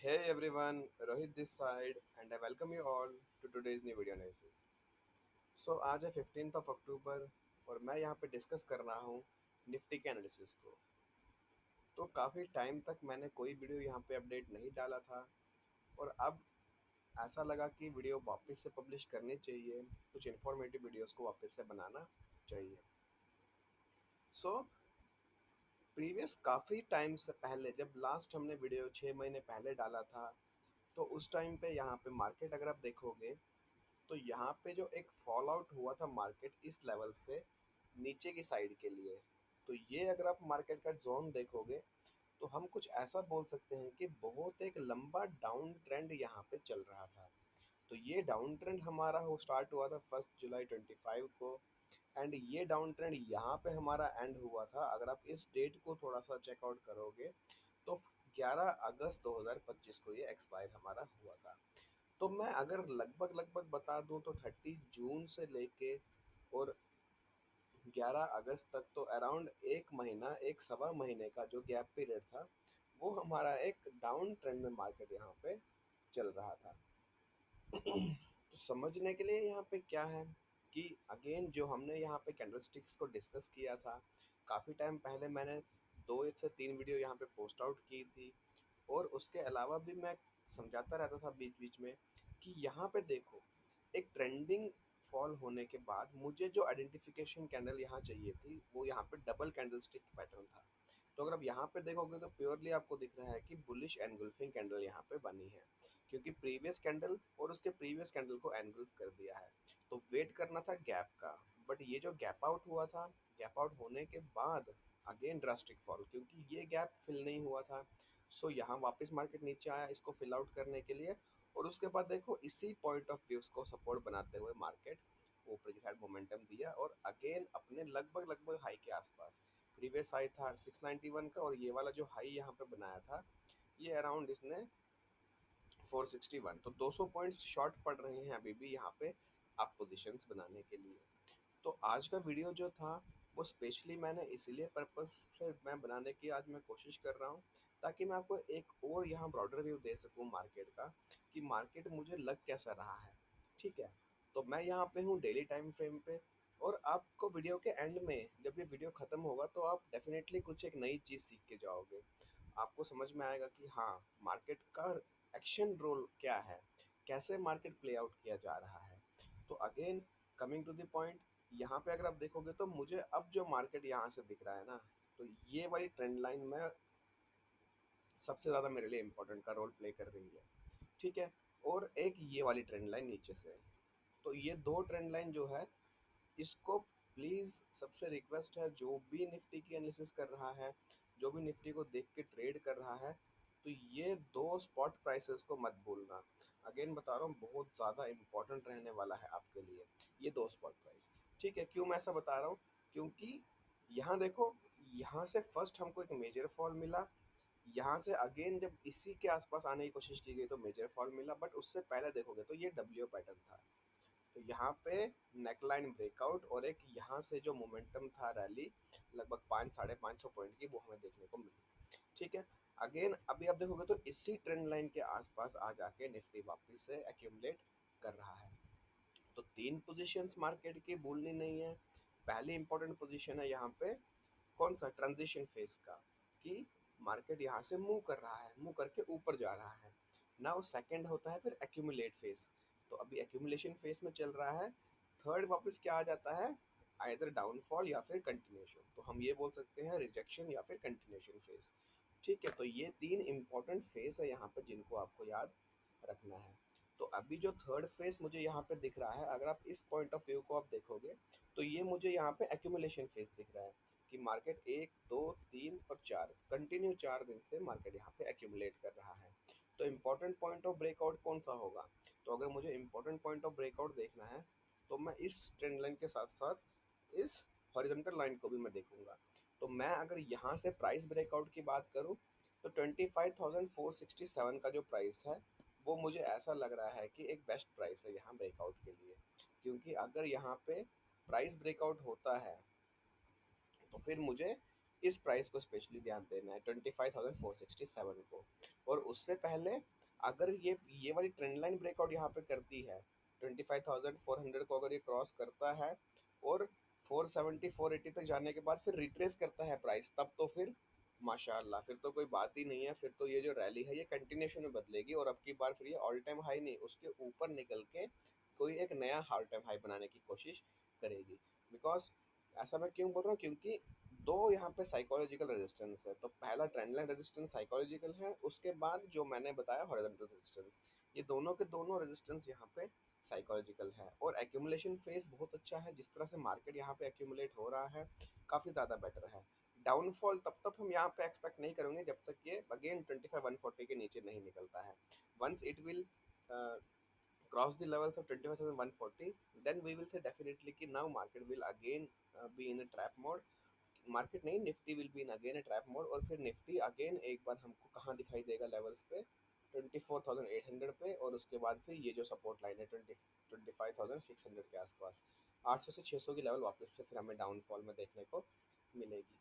Hey everyone, Rohit this side and I welcome you all to today's new video analysis. आज है 15th of अक्टूबर और मैं यहाँ पे डिस्कस कर रहा हूँ निफ्टी के एनालिसिस को। तो काफ़ी टाइम तक मैंने कोई वीडियो यहाँ पे अपडेट नहीं डाला था और अब ऐसा लगा कि वीडियो वापस से पब्लिश करनी चाहिए, कुछ इन्फॉर्मेटिव वीडियोस को वापस से बनाना चाहिए। सो प्रीवियस काफ़ी टाइम से पहले जब लास्ट हमने वीडियो 6 महीने पहले डाला था, तो उस टाइम पे यहाँ पे मार्केट अगर आप देखोगे तो यहाँ पे जो एक फॉल आउट हुआ था मार्केट इस लेवल से नीचे की साइड के लिए, तो ये अगर आप मार्केट का जोन देखोगे तो हम कुछ ऐसा बोल सकते हैं कि बहुत एक लंबा डाउन ट्रेंड यहाँ पे चल रहा था। तो ये डाउन ट्रेंड हमारा हो स्टार्ट हुआ था 1 जुलाई 25 को एंड ये डाउन ट्रेंड यहाँ पे हमारा एंड हुआ था। अगर आप इस डेट को थोड़ा सा चेकआउट करोगे तो 11 अगस्त 2025 को ये एक्सपायर हमारा हुआ था। तो मैं अगर लगभग लगभग बता दूं तो 30 जून से लेके और 11 अगस्त तक तो अराउंड एक महीना एक सवा महीने का जो गैप पीरियड था वो हमारा एक डाउन ट्रेंड में मार्केट यहाँ पे चल रहा था। तो समझने के लिए यहाँ पे क्या है कि अगेन जो हमने यहाँ पे कैंडलस्टिक्स को डिस्कस किया था काफ़ी टाइम पहले, मैंने 2 से 3 वीडियो यहाँ पे पोस्ट आउट की थी और उसके अलावा भी मैं समझाता रहता था बीच बीच में कि यहाँ पे देखो एक ट्रेंडिंग फॉल होने के बाद मुझे जो आइडेंटिफिकेशन कैंडल यहाँ चाहिए थी वो यहाँ पे डबल कैंडलस्टिक पैटर्न था। तो अगर आप यहाँ पे देखोगे तो प्योरली आपको दिख रहा है कि बुलिश एनगुल्फिंग कैंडल यहाँ पे बनी है, क्योंकि प्रीवियस कैंडल और उसके प्रीवियस कैंडल को एनगुल्फ कर दिया है। तो वेट करना था गैप का, बट ये जो गैप आउट हुआ था, गैप आउट होने के बाद अगेन ड्रास्टिक फॉल, क्योंकि ये गैप फिल नहीं हुआ था। यहाँ वापस मार्केट नीचे आया इसको फिल आउट करने के लिए और उसके बाद देखो इसी पॉइंट ऑफ व्यूज को सपोर्ट बनाते हुए मार्केट ऊपर की साइड मोमेंटम दिया और अगेन अपने लगभग लगभग हाई के आसपास। प्रीवियस हाई था 691 का और ये वाला जो हाई यहाँ पे बनाया था ये अराउंड इसने 461, तो 200 पॉइंट्स शॉर्ट पड़ रहे हैं अभी भी यहाँ पे आप पोजीशंस बनाने के लिए। तो आज का वीडियो जो था वो स्पेशली मैंने इसीलिए पर्पस से मैं बनाने की आज मैं कोशिश कर रहा हूँ ताकि मैं आपको एक और यहाँ ब्रॉडर व्यू दे सकूँ मार्केट का कि मार्केट मुझे लग कैसा रहा है। ठीक है, तो मैं यहाँ पे हूँ डेली टाइम फ्रेम पे और आपको वीडियो के एंड में जब ये वीडियो ख़त्म होगा तो आप डेफिनेटली कुछ एक नई चीज़ सीख के जाओगे। आपको समझ में आएगा कि हाँ, मार्केट का एक्शन रोल क्या है, कैसे मार्केट प्ले आउट किया जा रहा है। तो again coming to the point, यहाँ पे अगर आप देखोगे तो मुझे अब जो मार्केट यहाँ से दिख रहा है ना, तो ये वाली ट्रेंड लाइन में सबसे ज़्यादा मेरे लिए इम्पोर्टेंट का रोल प्ले कर रही है। ठीक है, और एक ये वाली ट्रेंड लाइन नीचे से, तो ये दो ट्रेंड लाइन जो है इसको प्लीज़ सबसे रिक्वेस्ट है जो भी निफ्टी की एनालिसिस कर रहा है, जो भी निफ्टी को देख के ट्रेड कर रहा है, तो ये दो स्पॉट प्राइसेस को मत भूलना। अगेन बता रहा हूँ बहुत ज़्यादा इम्पोर्टेंट रहने वाला है आपके लिए ये दो स्पॉट प्राइस। ठीक है, क्यों मैं ऐसा बता रहा हूँ, क्योंकि यहाँ देखो, यहाँ से फर्स्ट हमको एक मेजर फॉल मिला, यहाँ से अगेन जब इसी के आसपास आने की कोशिश की गई तो मेजर फॉल मिला, बट उससे पहले देखोगे तो ये डब्ल्यू पैटर्न था। तो यहाँ पे नेकलाइन ब्रेकआउट और एक यहाँ से जो मोमेंटम था रैली लगभग 500-550 पॉइंट की वो हमें देखने को मिली। ठीक है, अगेन अभी आप देखोगे तो इसी ट्रेंड लाइन के आसपास आ जाके निफ्टी वापस से एक्यूमुलेट कर रहा है। तो 3 पोजीशंस मार्केट की भूलनी नहीं है। पहली इंपॉर्टेंट पोजीशन है यहाँ पे कौन सा, ट्रांजिशन फेज का, कि मार्केट यहाँ से मूव कर रहा है, मूव करके ऊपर जा रहा है। नाउ सेकंड होता है फिर एक्यूमुलेट फेज, तो अभी एक्यूमुलेशन फेज में चल रहा है। थर्ड वापस क्या आ जाता है, आइदर डाउनफॉल या फिर कंटिन्यूशन, तो हम ये बोल सकते हैं रिजेक्शन या फिर कंटिन्यूशन फेज। ठीक है, तो ये 3 इंपॉर्टेंट फेज है यहाँ पे जिनको आपको याद रखना है। तो अभी जो थर्ड फेज मुझे यहाँ पे दिख रहा है, अगर आप इस पॉइंट ऑफ व्यू को आप देखोगे तो ये मुझे यहाँ पे एक्यूमुलेशन फेज दिख रहा है कि मार्केट 1 2 3 और 4 कंटिन्यू 4 दिन से मार्केट यहाँ पे एक्यूमुलेट कर रहा है। तो इम्पोर्टेंट पॉइंट ऑफ ब्रेकआउट कौन सा होगा, तो अगर मुझे इम्पोर्टेंट पॉइंट ऑफ ब्रेकआउट देखना है तो मैं इस ट्रेंड लाइन के साथ साथ इस हॉरिजॉन्टल लाइन को भी मैं देखूंगा। तो मैं अगर यहाँ से प्राइस ब्रेकआउट की बात करूँ तो 25,467 का जो प्राइस है वो मुझे ऐसा लग रहा है कि एक बेस्ट प्राइस है यहाँ ब्रेकआउट के लिए, क्योंकि अगर यहाँ पे प्राइस ब्रेकआउट होता है तो फिर मुझे इस प्राइस को स्पेशली ध्यान देना है 25,467 को। और उससे पहले अगर ये वाली ट्रेंड लाइन ब्रेकआउट यहाँ पे करती है, 25,400 को अगर ये क्रॉस करता है और 470 480 तक जाने के बाद फिर रिट्रेस करता है प्राइस, तब तो फिर माशाल्लाह, फिर तो कोई बात ही नहीं है। फिर तो ये जो रैली है ये कंटिन्यूशन में बदलेगी और अब की बार फिर ये ऑल टाइम हाई नहीं, उसके ऊपर निकल के कोई एक नया ऑल टाइम हाई बनाने की कोशिश करेगी। बिकॉज ऐसा मैं क्यों बोल रहा हूँ, क्योंकि दो यहाँ पे साइकोलॉजिकल रेजिस्टेंस है। तो पहला ट्रेंड लाइन रेजिस्टेंस साइकोलॉजिकल है, उसके बाद जो मैंने बताया हॉरिजॉन्टल रेजिस्टेंस, ये दोनों के दोनों रेजिस्टेंस यहाँ पे साइकोलॉजिकल है। और एक्यूमुलेशन फेज बहुत अच्छा है, जिस तरह से मार्केट यहाँ पे एक्यूमुलेट हो रहा है काफ़ी ज़्यादा बेटर है। डाउनफॉल तब तक हम यहाँ पे एक्सपेक्ट नहीं करेंगे जब तक ये अगेन 25,140 के नीचे नहीं निकलता है। Once it will cross the levels of 25,140, then we will say definitely कि now market will again be in a trap mode। Market नहीं, Nifty will be in again a trap mode. और फिर Nifty again एक बार हमको कहाँ दिखाई देगा, levels पे 24,800 पे, और उसके बाद फिर ये जो सपोर्ट लाइन है 25,600 के आसपास, 800 से 600 की लेवल वापस से फिर हमें डाउनफॉल में देखने को मिलेगी।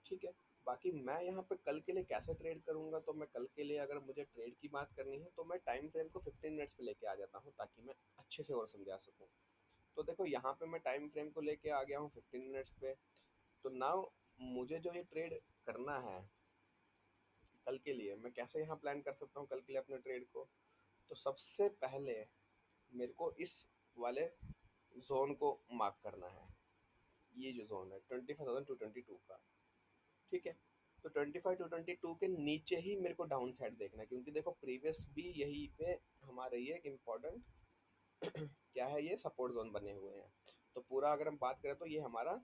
ठीक है। बाकी मैं यहाँ पे कल के लिए कैसे ट्रेड करूँगा, तो मैं कल के लिए अगर मुझे ट्रेड की बात करनी है तो मैं टाइम फ्रेम को 15 मिनट्स पे लेके आ जाता हूँ, ताकि मैं अच्छे से और समझा सकूँ। तो देखो यहाँ पे मैं टाइम फ्रेम को लेके आ गया हूँ 15 मिनट्स पे। तो नाउ मुझे जो ये ट्रेड करना है कल के लिए, मैं कैसे यहाँ प्लान कर सकता हूँ कल के लिए अपने ट्रेड को। तो सबसे पहले मेरे को इस वाले जोन को मार्क करना है। ये जो जोन है 25,222 का, ठीक है। तो 25,222 के नीचे ही मेरे को डाउन साइड देखना है, क्योंकि देखो प्रीवियस भी यही पे हमारे ये एक इम्पोर्टेंट क्या है, ये सपोर्ट जोन बने हुए हैं। तो पूरा अगर हम बात करें तो ये हमारा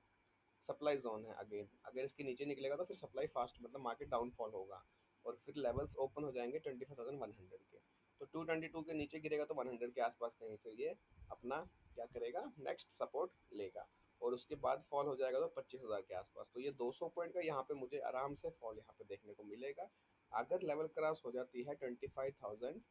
सप्लाई जोन है। अगेन अगर इसके नीचे निकलेगा तो फिर सप्लाई फास्ट, मतलब मार्केट डाउनफॉल होगा और फिर लेवल्स ओपन हो जाएंगे 25,100 के। तो 222 के नीचे गिरेगा तो 100 के आसपास कहीं फिर ये अपना क्या करेगा, नेक्स्ट सपोर्ट लेगा, और उसके बाद फॉल हो जाएगा तो 25,000 के आसपास। तो ये 200 पॉइंट का यहाँ पे मुझे आराम से फॉल यहाँ पे देखने को मिलेगा। अगर लेवल क्रॉस हो जाती है 25,220,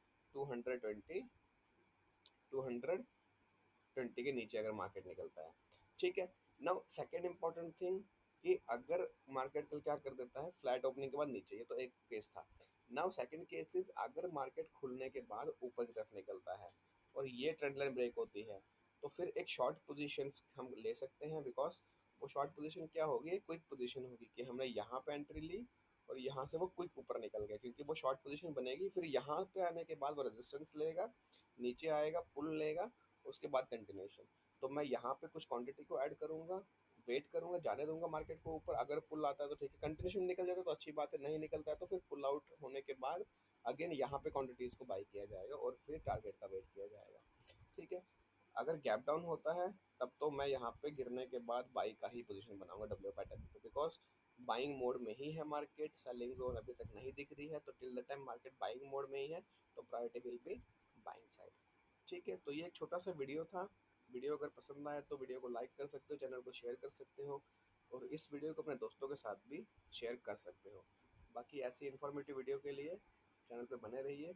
220 के नीचे अगर मार्केट निकलता है, ठीक है। नाउ सेकेंड इंपॉर्टेंट थिंग कि अगर मार्केट कल क्या कर देता है फ्लैट ओपनिंग के बाद नीचे, ये तो एक केस था। नाउ सेकंड केस इज अगर मार्केट खुलने के बाद ऊपर की तरफ निकलता है और ये ट्रेंड लाइन ब्रेक होती है, तो फिर एक शॉर्ट पोजीशन हम ले सकते हैं। बिकॉज वो शॉर्ट पोजीशन क्या होगी, क्विक पोजीशन होगी कि हमने यहाँ पे एंट्री ली और यहाँ से वो क्विक ऊपर निकल गया, क्योंकि वो शॉर्ट पोजीशन बनेगी, फिर यहाँ पे आने के बाद वो रेजिस्टेंस लेगा, नीचे आएगा, पुल लेगा, उसके बाद कंटिन्यूशन। तो मैं यहाँ पे कुछ क्वांटिटी को ऐड करूँगा, वेट करूँगा, जाने दूंगा मार्केट को ऊपर। अगर पुल आता है तो ठीक है, कंटिन्यूशन निकल जाता है तो अच्छी बात है, नहीं निकलता है तो फिर पुल आउट होने के बाद अगेन यहाँ पे क्वांटिटीज़ को बाई किया जाएगा और फिर टारगेट का वेट किया जाएगा। ठीक है। अगर गैप डाउन होता है तब तो मैं यहाँ पे गिरने के बाद बाई का ही पोजीशन बनाऊंगा डब्ल्यू पैटर्न पे, बिकॉज बाइंग मोड में ही है मार्केट, सेलिंग जोन अभी तक नहीं दिख रही है। तो till the time market buying mode में ही है तो priority will be buying side. ठीक है। तो ये एक छोटा सा वीडियो था। वीडियो अगर पसंद आए तो वीडियो को लाइक कर सकते हो, चैनल को शेयर कर सकते हो, और इस वीडियो को अपने दोस्तों के साथ भी शेयर कर सकते हो। बाकी ऐसी इन्फॉर्मेटिव वीडियो के लिए चैनल पे बने रहिए।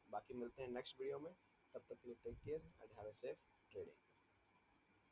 बाकी मिलते हैं नेक्स्ट वीडियो में, तब तक के लिए take care and have a safe trading.